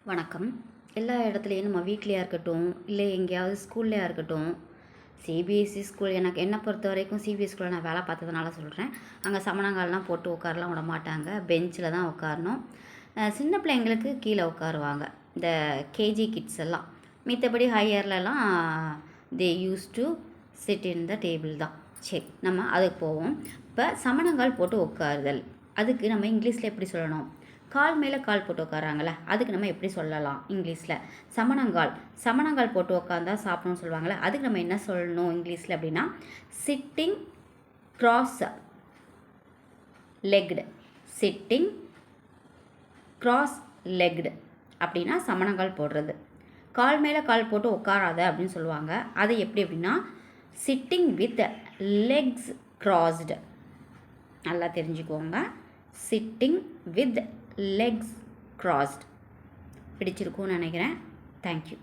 வணக்கம். எல்லா இடத்துலையும் நம்ம வீட்லேயா இருக்கட்டும், இல்லை எங்கேயாவது ஸ்கூல்லையா இருக்கட்டும், சிபிஎஸ்சி ஸ்கூல் என்னை பொறுத்த வரைக்கும் சிபிஎஸ்சி ஸ்கூலில் நான் வேலை பார்த்ததுனால சொல்கிறேன். அங்கே சமணங்கால்லாம் போட்டு உட்காரலாம் விட மாட்டாங்க. பெஞ்சில் தான் உட்காரணும். சின்ன பிள்ளைங்களுக்கு கீழே உட்காருவாங்க. இந்த கேஜி கிட்ஸ் எல்லாம். மித்தபடி ஹையர்லலாம் they use to sit in the table தான். சரி, நம்ம அதுக்கு போவோம். இப்போ சமணங்கால் போட்டு உட்காருதல், அதுக்கு நம்ம இங்கிலீஷில் எப்படி சொல்லணும்? கால் மேலே கால் போட்டு உட்காராங்களே, அதுக்கு நம்ம எப்படி சொல்லலாம் இங்கிலீஷில்? சமணங்கால் போட்டு உட்காந்தா சாப்பிடணும்னு சொல்லுவாங்களே, அதுக்கு நம்ம என்ன சொல்லணும் இங்கிலீஷில் அப்படின்னா sitting cross legged. Sitting cross legged அப்படின்னா சமணங்கால் போடுறது. கால் மேலே கால் போட்டு உட்காராத அப்படின்னு சொல்லுவாங்க. அது எப்படி அப்படின்னா சிட்டிங் வித் லெக்ஸ் க்ராஸ்டு. நல்லா தெரிஞ்சுக்கோங்க. Sitting with legs crossed. பிடிச்சிருக்கும்னு நினைக்கிறேன். தேங்க்யூ.